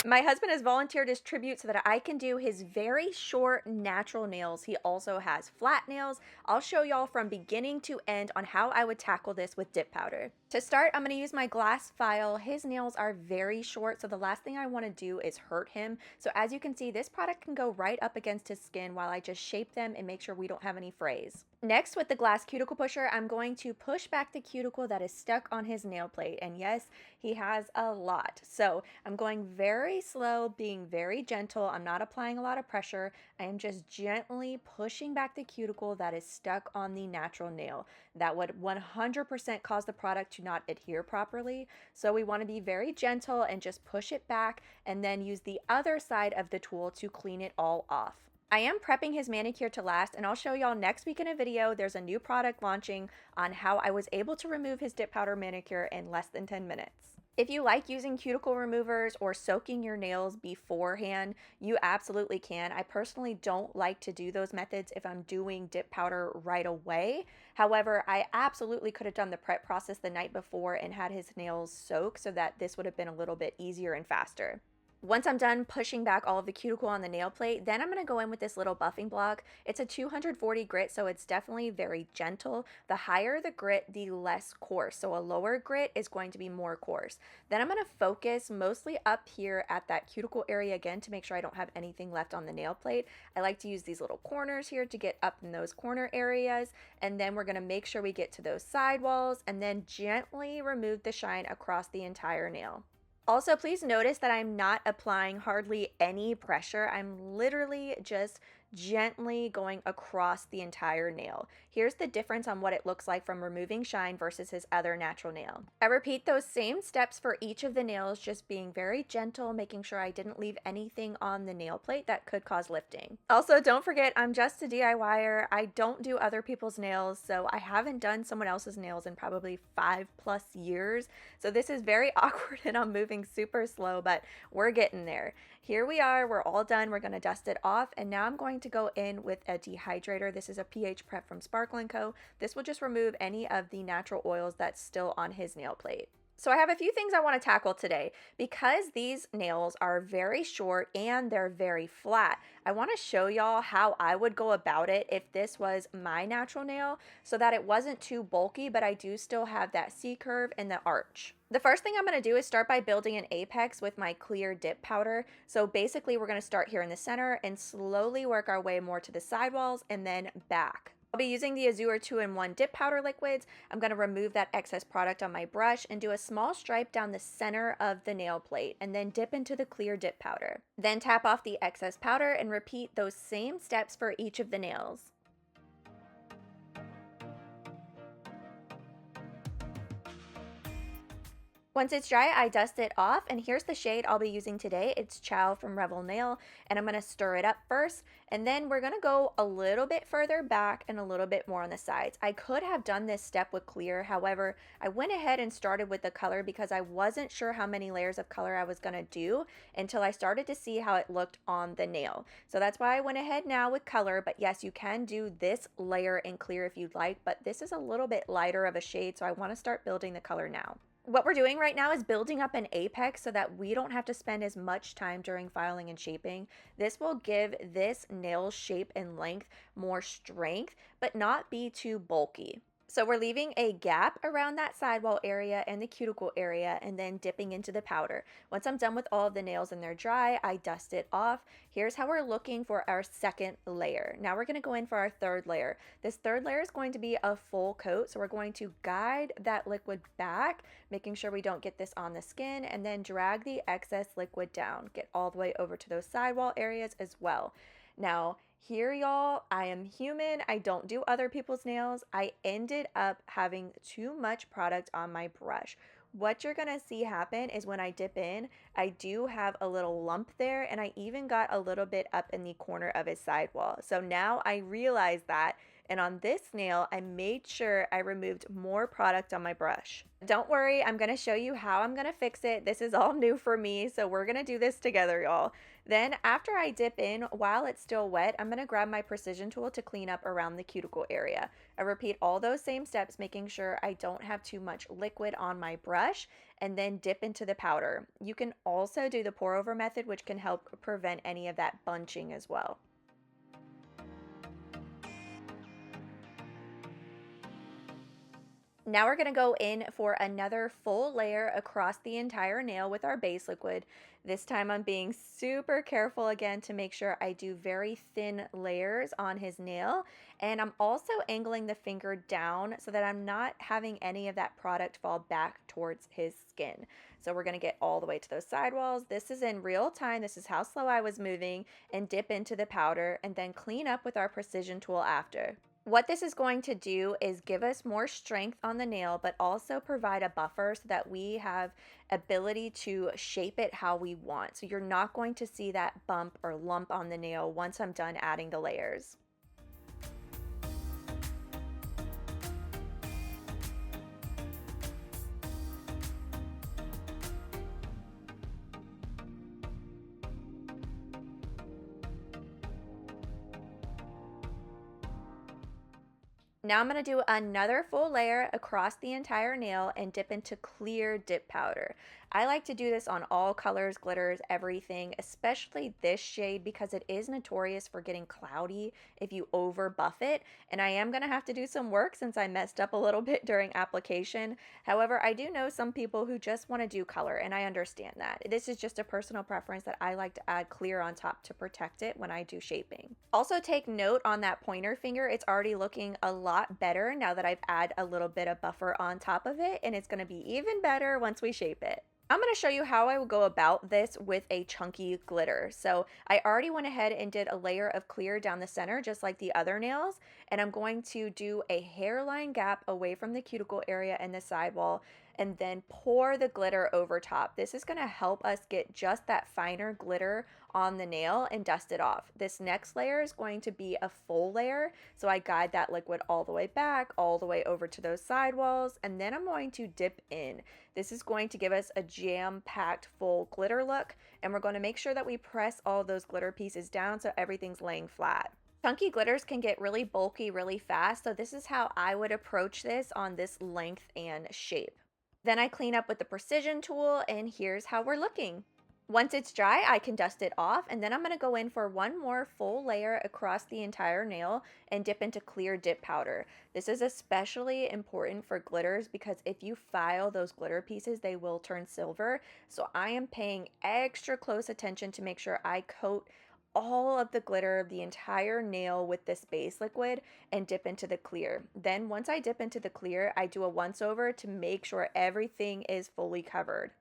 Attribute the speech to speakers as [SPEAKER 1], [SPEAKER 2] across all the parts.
[SPEAKER 1] My husband has volunteered his tribute so that I can do his very short natural nails. He also has flat nails. I'll show y'all from beginning to end on how I would tackle this with dip powder. To start, I'm going to use my glass file. His nails are very short, so the last thing I want to do is hurt him. So as you can see, this product can go right up against his skin while I just shape them and make sure we don't have any frays. Next, with the glass cuticle pusher, I'm going to push back the cuticle that is stuck on his nail plate. And yes, he has a lot. So I'm going very slow, being very gentle. I'm not applying a lot of pressure. I am just gently pushing back the cuticle that is stuck on the natural nail. That would 100% cause the product to not adhere properly. So we want to be very gentle and just push it back and then use the other side of the tool to clean it all off. I am prepping his manicure to last, and I'll show y'all next week in a video. There's a new product launching on how I was able to remove his dip powder manicure in less than 10 minutes. If you like using cuticle removers or soaking your nails beforehand, you absolutely can. I personally don't like to do those methods if I'm doing dip powder right away. However, I absolutely could have done the prep process the night before and had his nails soak so that this would have been a little bit easier and faster. Once I'm done pushing back all of the cuticle on the nail plate, then I'm going to go in with this little buffing block. It's a 240 grit, so it's definitely very gentle. The higher the grit, the less coarse. So a lower grit is going to be more coarse. Then I'm going to focus mostly up here at that cuticle area again to make sure I don't have anything left on the nail plate. I like to use these little corners here to get up in those corner areas. And then we're going to make sure we get to those sidewalls and then gently remove the shine across the entire nail. Also, please notice that I'm not applying hardly any pressure. I'm literally just gently going across the entire nail. Here's the difference on what it looks like from removing shine versus his other natural nail. I repeat those same steps for each of the nails, just being very gentle, making sure I didn't leave anything on the nail plate that could cause lifting. Also, don't forget, I'm just a DIYer. I don't do other people's nails, so I haven't done someone else's nails in probably 5+ years. So this is very awkward and I'm moving super slow, but we're getting there. Here we are, we're all done. We're gonna dust it off, and now I'm going to go in with a dehydrator. This is a pH prep from Sparkle & Co. This will just remove any of the natural oils that's still on his nail plate. So I have a few things I want to tackle today. Because these nails are very short and they're very flat, I want to show y'all how I would go about it if this was my natural nail so that it wasn't too bulky, but I do still have that C-curve and the arch. The first thing I'm going to do is start by building an apex with my clear dip powder. So basically we're going to start here in the center and slowly work our way more to the sidewalls and then back. I'll be using the Azure 2-in-1 dip powder liquids. I'm going to remove that excess product on my brush and do a small stripe down the center of the nail plate and then dip into the clear dip powder. Then tap off the excess powder and repeat those same steps for each of the nails. Once it's dry, I dust it off, and here's the shade I'll be using today. It's Chow from Revel Nail, and I'm going to stir it up first, and then we're going to go a little bit further back and a little bit more on the sides. I could have done this step with clear, however, I went ahead and started with the color because I wasn't sure how many layers of color I was going to do until I started to see how it looked on the nail. So that's why I went ahead now with color, but yes, you can do this layer in clear if you'd like, but this is a little bit lighter of a shade, so I want to start building the color now. What we're doing right now is building up an apex so that we don't have to spend as much time during filing and shaping. This will give this nail shape and length more strength, but not be too bulky. So we're leaving a gap around that sidewall area and the cuticle area and then dipping into the powder. Once I'm done with all of the nails and they're dry, I dust it off. Here's how we're looking for our second layer. Now we're going to go in for our third layer. This third layer is going to be a full coat. So we're going to guide that liquid back, making sure we don't get this on the skin, and then drag the excess liquid down. Get all the way over to those sidewall areas as well. Now, here, y'all, I am human. I don't do other people's nails. I ended up having too much product on my brush. What you're gonna see happen is when I dip in, I do have a little lump there, and I even got a little bit up in the corner of his sidewall. So now I realize that, And on this nail, I made sure I removed more product on my brush. Don't worry, I'm gonna show you how I'm gonna fix it. This is all new for me, so we're gonna do this together, y'all. Then after I dip in, while it's still wet, I'm gonna grab my precision tool to clean up around the cuticle area. I repeat all those same steps, making sure I don't have too much liquid on my brush, and then dip into the powder. You can also do the pour over method, which can help prevent any of that bunching as well. Now we're going to go in for another full layer across the entire nail with our base liquid. This time I'm being super careful again to make sure I do very thin layers on his nail. And I'm also angling the finger down so that I'm not having any of that product fall back towards his skin. So we're going to get all the way to those sidewalls. This is in real time. This is how slow I was moving, and dip into the powder and then clean up with our precision tool after. What this is going to do is give us more strength on the nail, but also provide a buffer so that we have ability to shape it how we want. So you're not going to see that bump or lump on the nail once I'm done adding the layers. Now I'm going to do another full layer across the entire nail and dip into clear dip powder. I like to do this on all colors, glitters, everything, especially this shade because it is notorious for getting cloudy if you over buff it. And I am going to have to do some work since I messed up a little bit during application. However, I do know some people who just want to do color, and I understand that. This is just a personal preference that I like to add clear on top to protect it when I do shaping. Also take note on that pointer finger, it's already looking a lot better now that I've added a little bit of buffer on top of it, and it's going to be even better once we shape it. I'm going to show you how I will go about this with a chunky glitter. So I already went ahead and did a layer of clear down the center just like the other nails, and I'm going to do a hairline gap away from the cuticle area and the sidewall, and then pour the glitter over top. This is going to help us get just that finer glitter on the nail and dust it off. This next layer is going to be a full layer, so I guide that liquid all the way back, all the way over to those sidewalls, and then I'm going to dip in. This is going to give us a jam-packed full glitter look, and we're going to make sure that we press all those glitter pieces down so everything's laying flat. Chunky glitters can get really bulky really fast, so this is how I would approach this on this length and shape. Then I clean up with the precision tool, and here's how we're looking. Once it's dry, I can dust it off, and then I'm going to go in for one more full layer across the entire nail and dip into clear dip powder. This is especially important for glitters because if you file those glitter pieces, they will turn silver. So I am paying extra close attention to make sure I coat all of the glitter of the entire nail with this base liquid and dip into the clear. Then once I dip into the clear, I do a once over to make sure everything is fully covered.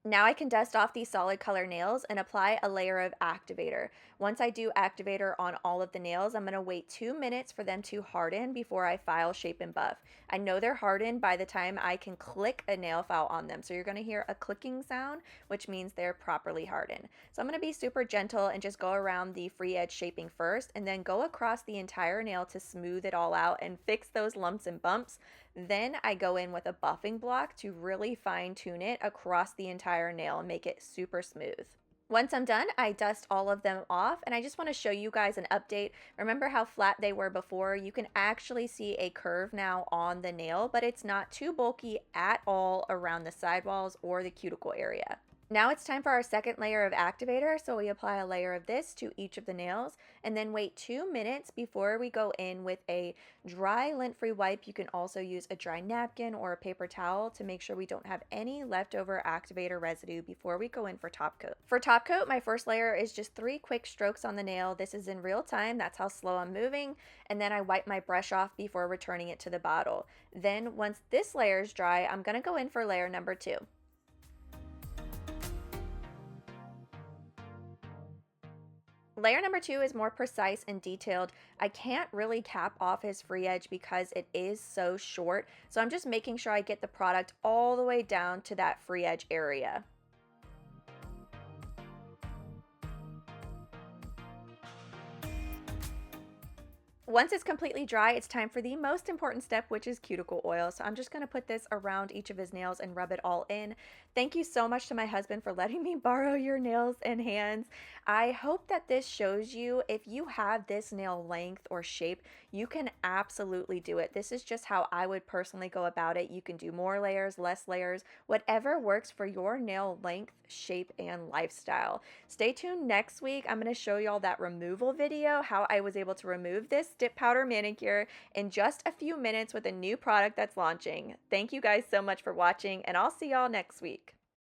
[SPEAKER 1] Now I can dust off these solid color nails and apply a layer of activator. Once I do activator on all of the nails, I'm going to wait 2 minutes for them to harden before I file, shape, and buff. I know they're hardened by the time I can click a nail file on them. So you're going to hear a clicking sound, which means they're properly hardened. So I'm going to be super gentle and just go around the free edge shaping first, and then go across the entire nail to smooth it all out and fix those lumps and bumps. Then I go in with a buffing block to really fine tune it across the entire nail and make it super smooth. Once I'm done, I dust all of them off, and I just want to show you guys an update. Remember how flat they were before? You can actually see a curve now on the nail, but it's not too bulky at all around the sidewalls or the cuticle area. Now it's time for our second layer of activator, so we apply a layer of this to each of the nails and then wait 2 minutes before we go in with a dry lint-free wipe. You can also use a dry napkin or a paper towel to make sure we don't have any leftover activator residue before we go in for top coat. For top coat, my first layer is just 3 quick strokes on the nail. This is in real time, that's how slow I'm moving, and then I wipe my brush off before returning it to the bottle. Then once this layer is dry, I'm going to go in for layer number 2. Layer number 2 is more precise and detailed. I can't really cap off his free edge because it is so short, so I'm just making sure I get the product all the way down to that free edge area. Once it's completely dry, it's time for the most important step, which is cuticle oil. So I'm just going to put this around each of his nails and rub it all in. Thank you so much to my husband for letting me borrow your nails and hands. I hope that this shows you if you have this nail length or shape, you can absolutely do it. This is just how I would personally go about it. You can do more layers, less layers, whatever works for your nail length, shape, and lifestyle. Stay tuned next week. I'm going to show y'all that removal video, how I was able to remove this dip powder manicure in just a few minutes with a new product that's launching. Thank you guys so much for watching, and I'll see y'all next week.